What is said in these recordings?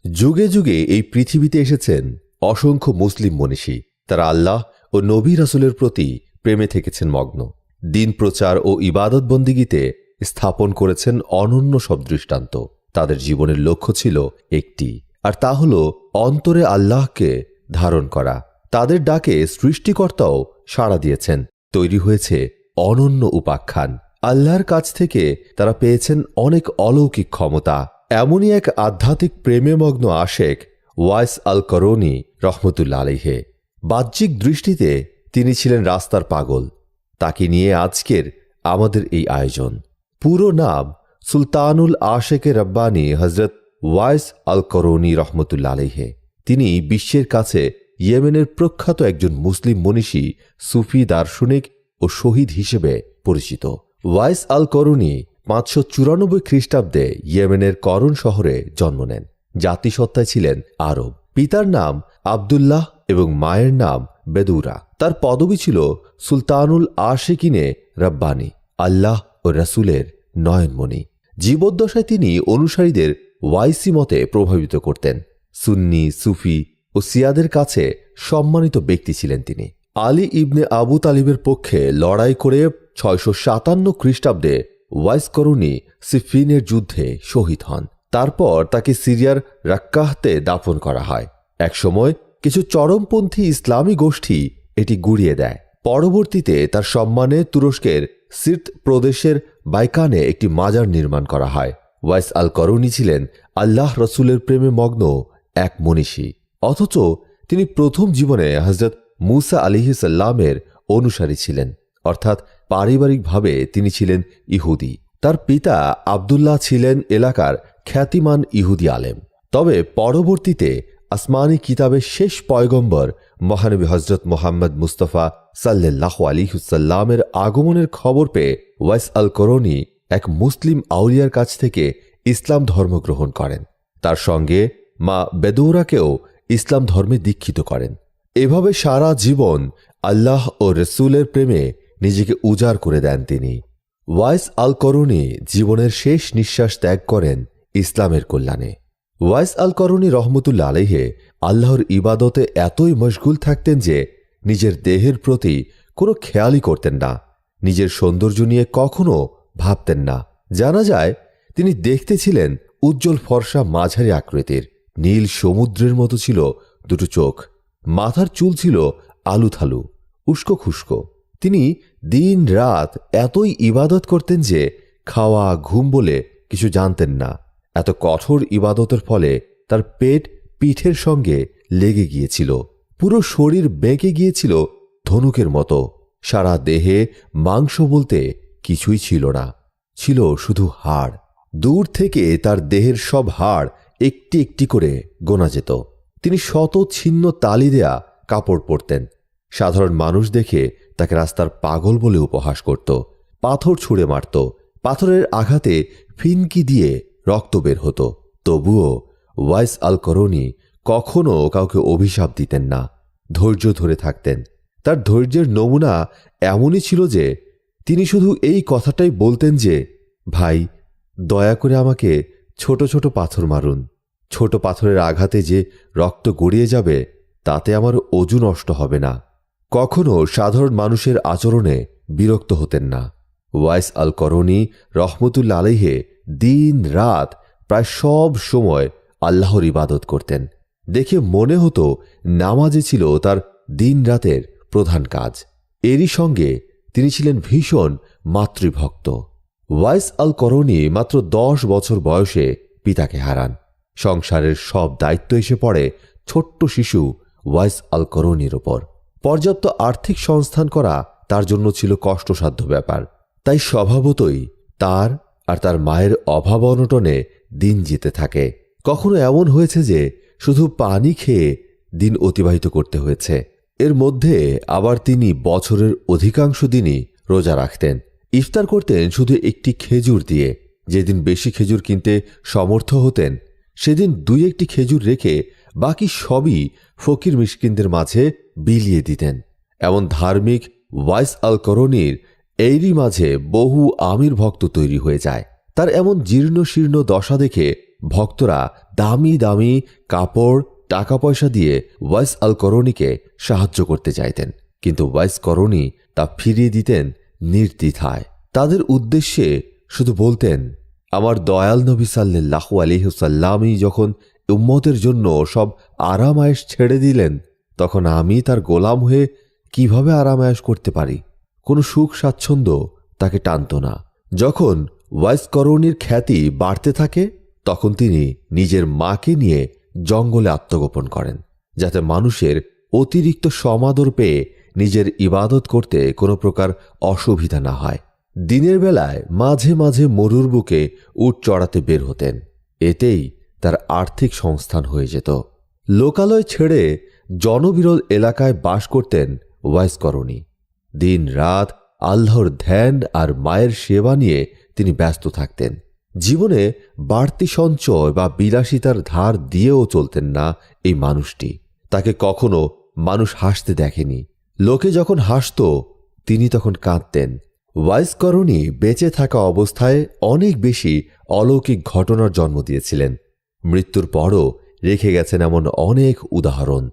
যুগে যুগে এই পৃথিবীতে এসেছেন অসংখ্য মুসলিম মনীষী। তারা আল্লাহ ও নবী রাসূলের প্রতি প্রেমে থেকেছেন মগ্ন। দিন প্রচার ও ইবাদত বন্দিগিতে স্থাপন করেছেন অনন্য সব দৃষ্টান্ত। তাদের জীবনের লক্ষ্য ছিল একটি, আর তা হল অন্তরে আল্লাহকে ধারণ করা। তাদের ডাকে সৃষ্টিকর্তাও সাড়া দিয়েছেন। তৈরি হয়েছে অনন্য উপাখ্যান। আল্লাহর কাছ থেকে তারা পেয়েছেন অনেক অলৌকিক ক্ষমতা। এমনই এক আধ্যাত্মিক প্রেমে মগ্ন আশেক ওয়াইস আল করনি রহমতুল্লাহ আলাইহে। বাহ্যিক দৃষ্টিতে তিনি ছিলেন রাস্তার পাগল। তাকে নিয়ে আজকের আমাদের এই আয়োজন। পুরো নাম সুলতানুল আশেকে রব্বানী হজরত ওয়াইস আল করনি রহমতুল্লাহ আলাইহে। তিনি বিশ্বের কাছে ইয়েমেনের প্রখ্যাত একজন মুসলিম মনীষী, সুফি দার্শনিক ও শহীদ হিসেবে পরিচিত। ওয়াইস আল করনি 594 খ্রিস্টাব্দে ইয়েমেনের করন শহরে জন্ম নেন। জাতিসত্তায় ছিলেন আরব। পিতার নাম আবদুল্লাহ এবং মায়ের নাম বেদুরা। তার পদবি ছিল সুলতানুল আশিকিনে রব্বানী, আল্লাহ ও রাসূলের নয়নমণি। জীবদ্দশায় তিনি অনুসারীদের ওয়াইসি মতে প্রভাবিত করতেন। সুন্নি, সুফি ও সিয়াদের কাছে সম্মানিত ব্যক্তি ছিলেন তিনি। আলী ইবনে আবু তালিবের পক্ষে লড়াই করে 657 খ্রিস্টাব্দে ওয়াইস করনি সিফিনের যুদ্ধে শহীদ হন। তারপর তাকে সিরিয়ার রাক্কাহতে দাফন করা হয়। একসময় কিছু চরমপন্থী ইসলামী গোষ্ঠী এটি গুড়িয়ে দেয়। পরবর্তীতে তার সম্মানে তুরস্কের সির্ত প্রদেশের বাইকানে একটি মাজার নির্মাণ করা হয়। ওয়াইস আল করনি ছিলেন আল্লাহ রসুলের প্রেমে মগ্ন এক মনীষী, অথচ তিনি প্রথম জীবনে হজরত মুসা আলাইহিসসালামের অনুসারী ছিলেন, অর্থাৎ পারিবারিকভাবে তিনি ছিলেন ইহুদি। তার পিতা আবদুল্লাহ ছিলেন এলাকার খ্যাতিমান ইহুদি আলেম। তবে পরবর্তীতে আসমানি কিতাবের শেষ পয়গম্বর মহানবী হজরত মোহাম্মদ মুস্তাফা সাল্লাল্লাহু আলাইহি ওয়াসাল্লামের আগমনের খবর পেয়ে ওয়াইস আল করনি এক মুসলিম আউলিয়ার কাছ থেকে ইসলাম ধর্ম গ্রহণ করেন। তার সঙ্গে মা বেদৌরাকেও ইসলাম ধর্মে দীক্ষিত করেন। এভাবে সারা জীবন আল্লাহ ও রসুলের প্রেমে নিজেকে উজাড় করে দেন তিনি। ওয়াইস আল করনি জীবনের শেষ নিঃশ্বাস ত্যাগ করেন ইসলামের কল্যাণে। ওয়াইস আল করনি রহমতুল্লাহ আলাইহে আল্লাহর ইবাদতে এতই মশগুল থাকতেন যে নিজের দেহের প্রতি কোনো খেয়ালই করতেন না। নিজের সৌন্দর্য নিয়ে কখনো ভাবতেন না। জানা যায় তিনি দেখতে ছিলেন উজ্জ্বল ফর্সা মাঝারি আকৃতির। নীল সমুদ্রের মতো ছিল দুটো চোখ। মাথার চুল ছিল আলুথালু, উস্কো খুস্কো। তিনি দিন রাত এতই ইবাদত করতেন যে খাওয়া ঘুম বলে কিছু জানতেন না। এত কঠোর ইবাদতের ফলে তার পেট পিঠের সঙ্গে লেগে গিয়েছিল। পুরো শরীর বেঁকে গিয়েছিল ধনুকের মতো। সারা দেহে মাংস বলতে কিছুই ছিল না, ছিল শুধু হাড়। দূর থেকে তার দেহের সব হাড় একটি একটি করে গোনা যেত। তিনি শত ছিন্ন তালি দেয়া কাপড় পরতেন। সাধারণ মানুষ দেখে তাকে রাস্তার পাগল বলে উপহাস করত। পাথর ছুঁড়ে মারত। পাথরের আঘাতে ফিনকি দিয়ে রক্ত বের হতো। তবুও ওয়াইস আল করনি কখনো কাউকে অভিশাপ দিতেন না। ধৈর্য ধরে থাকতেন। তার ধৈর্যের নমুনা এমনই ছিল যে তিনি শুধু এই কথাটাই বলতেন যে, ভাই, দয়া করে আমাকে ছোট ছোট পাথর মারুন। ছোট পাথরের আঘাতে যে রক্ত গড়িয়ে যাবে তাতে আমার অজু নষ্ট হবে না। কখনো সাধারণ মানুষের আচরণে বিরক্ত হতেন না। ওয়াইস আল করনি রহমতুল্লাহ আলাইহে দিন রাত প্রায় সব সময় আল্লাহর ইবাদত করতেন। দেখে মনে হতো নামাজে ছিল তার দিন রাতের প্রধান কাজ। এরই সঙ্গে তিনি ছিলেন ভীষণ মাতৃভক্ত। ওয়াইস আল করনি মাত্র 10 বছর বয়সে পিতাকে হারান। সংসারের সব দায়িত্ব এসে পড়ে ছোট্ট শিশু ওয়াইস আল করনির ওপর। পর্যাপ্ত আর্থিক সংস্থান করা তার জন্য ছিল কষ্টসাধ্য ব্যাপার। তাই স্বভাবতই তার আর তার মায়ের অভাব অনটনে দিন যেতে থাকে। কখনো এমন হয়েছে যে শুধু পানি খেয়ে দিন অতিবাহিত করতে হয়েছে। এর মধ্যে আবার তিনি বছরের অধিকাংশ দিনই রোজা রাখতেন। ইফতার করতেন শুধু একটি খেজুর দিয়ে। যেদিন বেশি খেজুর কিনতে সমর্থ হতেন সেদিন 2-1টি খেজুর রেখে বাকি সবই ফকির মিসকিনদের মাঝে বিলিয়ে দিতেন। এমন ধার্মিক ওয়াইস আল করনির এরই মাঝে বহু আমির ভক্ত তৈরি হয়ে যায়। তার এমন জীর্ণ শীর্ণ দশা দেখে ভক্তরা দামি দামি কাপড় টাকা পয়সা দিয়ে ওয়াইস আল করণীকে সাহায্য করতে চাইতেন, কিন্তু ওয়াইস করণী তা ফিরিয়ে দিতেন নির্দ্বিধায়। তাদের উদ্দেশ্যে শুধু বলতেন, আমার দয়াল নবী সাল্লাল্লাহু আলাইহি ওয়াসাল্লামই যখন উম্মতের জন্য সব আরাম-আয়েশ ছেড়ে দিলেন, তখন আমি তার গোলাম হয়ে কিভাবে আরাম-আয়েশ করতে পারি? কোনো সুখ স্বাচ্ছন্দ্য তাকে টানত না। যখন ওয়াইস করণীর খ্যাতি বাড়তে থাকে, তখন তিনি নিজের মাকে নিয়ে জঙ্গলে আত্মগোপন করেন, যাতে মানুষের অতিরিক্ত সমাদর পেয়ে নিজের ইবাদত করতে কোনো প্রকার অসুবিধা না হয়। দিনের বেলায় মাঝে মাঝে মরুর বুকে উট চড়াতে বের হতেন, এতেই তার আর্থিক সংস্থান হয়ে যেত। লোকালয় ছেড়ে জনবিরল এলাকায় বাস করতেন ওয়াইস করণী। দিন রাত আল্লাহর ধ্যান আর মায়ের সেবা নিয়ে তিনি ব্যস্ত থাকতেন। জীবনে বাড়তি সঞ্চয় বা বিলাসিতার ধার দিয়েও চলতেন না এই মানুষটি। তাকে কখনো মানুষ হাসতে দেখেনি। লোকে যখন হাসত, তিনি তখন কাঁদতেন। ওয়াইস করণী বেঁচে থাকা অবস্থায় অনেক বেশি অলৌকিক ঘটনার জন্ম দিয়েছিলেন। মৃত্যুর পরও রেখে গেছেন এমন অনেক উদাহরণ।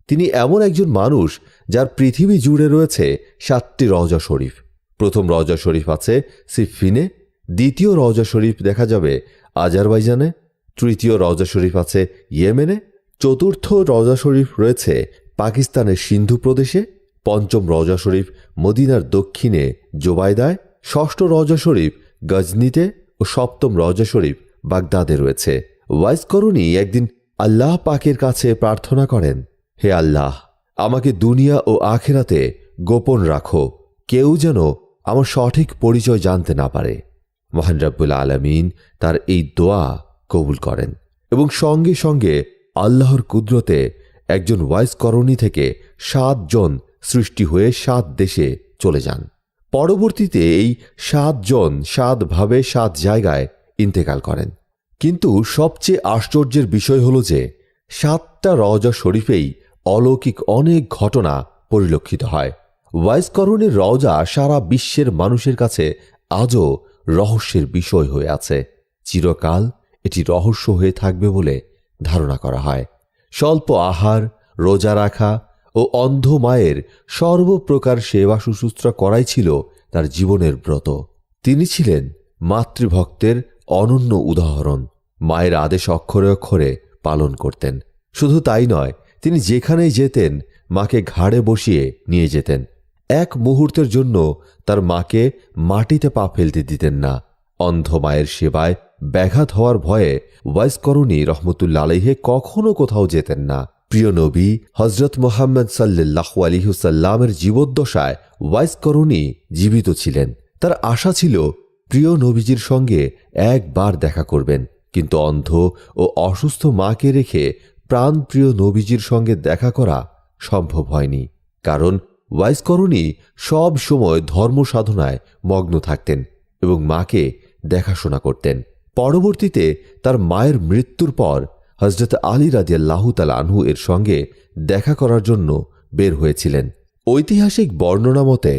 তিনি এমন একজন মানুষ যার পৃথিবী জুড়ে রয়েছে 7টি রওজা শরীফ। প্রথম রওজা শরীফ আছে সিফিনে, দ্বিতীয় রওজা শরীফ দেখা যাবে আজারবাইজানে, তৃতীয় রওজা শরীফ আছে ইয়েমেনে, চতুর্থ রওজা শরীফ রয়েছে পাকিস্তানের সিন্ধু প্রদেশে, পঞ্চম রওজা শরীফ মদিনার দক্ষিণে জোবাইদায়, ষষ্ঠ রওজা শরীফ গজনিতে ও সপ্তম রওজা শরীফ বাগদাদে রয়েছে। ওয়াইস করণী একদিন আল্লাহ পাকের কাছে প্রার্থনা করেন, হে আল্লাহ, আমাকে দুনিয়া ও আখিরাতে গোপন রাখো, কেউ যেন আমার সঠিক পরিচয় জানতে না পারে। মহান রব্বুল আলামিন তার এই দোয়া কবুল করেন এবং সঙ্গে সঙ্গে আল্লাহর কুদরতে একজন ওয়াইস করণী থেকে 7 জন সৃষ্টি হয়ে 7 দেশে চলে যান। পরবর্তীতে এই 7 জন 7 ভাবে 7 জায়গায় ইন্তেকাল করেন। কিন্তু সবচেয়ে আশ্চর্যের বিষয় হল যে 7টা রওজা শরীফেই অলৌকিক অনেক ঘটনা পরিলক্ষিত হয়। ওয়াইস করণীর রওজা সারা বিশ্বের মানুষের কাছে আজও রহস্যের বিষয় হয়ে আছে। চিরকাল এটি রহস্য হয়ে থাকবে বলে ধারণা করা হয়। স্বল্প আহার, রোজা রাখা ও অন্ধ মায়ের সর্বপ্রকার সেবা শুশ্রূষা করাই ছিল তার জীবনের ব্রত। তিনি ছিলেন মাতৃভক্তের অনন্য উদাহরণ। মায়ের আদেশ অক্ষরে অক্ষরে পালন করতেন। শুধু তাই নয়, তিনি যেখানেই যেতেন মাকে ঘাড়ে বসিয়ে নিয়ে যেতেন। এক মুহূর্তের জন্য তার মাকে মাটিতে পা ফেলতে দিতেন না। অন্ধ মায়ের সেবায় ব্যাঘাত হওয়ার ভয়ে ওয়াইস করণী রহমতুল্লাহ আলাইহি কখনো কোথাও যেতেন না। প্রিয় নবী হযরত মুহাম্মদ সাল্লাল্লাহু আলাইহি ওয়াসাল্লামের জীবদ্দশায় ওয়াইস করণী জীবিত ছিলেন। তার আশা ছিল প্রিয় নবীজির সঙ্গে একবার দেখা করবেন, কিন্তু অন্ধ ও অসুস্থ মাকে রেখে প্রাণপ্রিয় নবীজির সঙ্গে দেখা করা সম্ভব হয়নি। কারণ ওয়াইস করণী সব সময় ধর্ম সাধনায় মগ্ন থাকতেন এবং মাকে দেখাশোনা করতেন। পরবর্তীতে তার মায়ের মৃত্যুর পর হযরত আলী রাদিয়াল্লাহু তাআলা আনহু এর সঙ্গে দেখা করার জন্য বের হয়েছিলেন। ঐতিহাসিক বর্ণনা মতে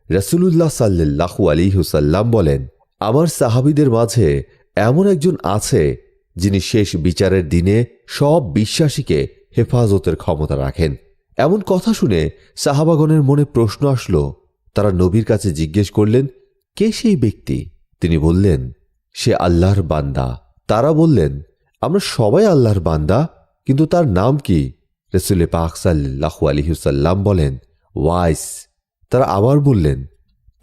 রাসূলুল্লাহ সাল্লাল্লাহু আলাইহি ওয়াসাল্লাম বলেন, আমার সাহাবীদের মাঝে এমন একজন আছে যিনি শেষ বিচারের দিনে সব বিশ্বাসীকে হেফাজতের ক্ষমতা রাখেন। এমন কথা শুনে সাহাবাগণের মনে প্রশ্ন আসলো। তারা নবীর কাছে জিজ্ঞেস করলেন, কে সেই ব্যক্তি? তিনি বললেন, সে আল্লাহর বান্দা। তারা বললেন, আমরা সবাই আল্লাহর বান্দা, কিন্তু তার নাম কি? রাসূল পাক সাল্লাল্লাহু আলাইহি ওয়াসাল্লাম বলেন, ওয়াইস। তারা আবার বললেন,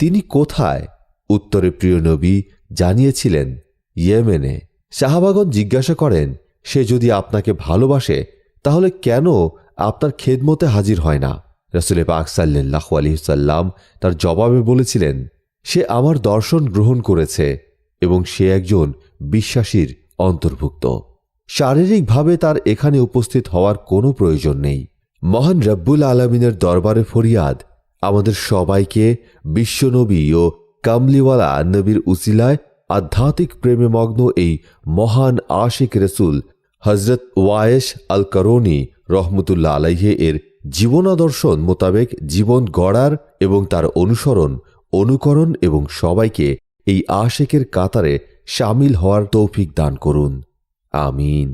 তিনি কোথায়? উত্তরে প্রিয় নবী জানিয়েছিলেন, ইয়েমেনে। সাহাবাগণ জিজ্ঞাসা করেন, সে যদি আপনাকে ভালোবাসে তাহলে কেন আপনার খেদমতে হাজির হয় না? রাসূল পাক সাল্লাল্লাহু আলাইহি ওয়াসাল্লাম তার জবাবে বলেছিলেন, সে আমার দর্শন গ্রহণ করেছে এবং সে একজন বিশ্বাসীর অন্তর্ভুক্ত। শারীরিকভাবে তার এখানে উপস্থিত হওয়ার কোনো প্রয়োজন নেই। মহান রব্বুল আলামিনের দরবারে ফরিয়াদ, আমাদের সবাইকে বিশ্বনবী ও কামলিওয়ালা নবীর উসিলায় আধ্যাত্মিক প্রেমে মগ্ন এই মহান আশিক রসুল হযরত ওয়াইস আল করণী রহমতুল্লাহ আলাইহি এর জীবনাদর্শন মোতাবেক জীবন গড়ার এবং তার অনুকরণ এবং সবাইকে এই আশিকের কাতারে শামিল হওয়ার তৌফিক দান করুন। আমিন।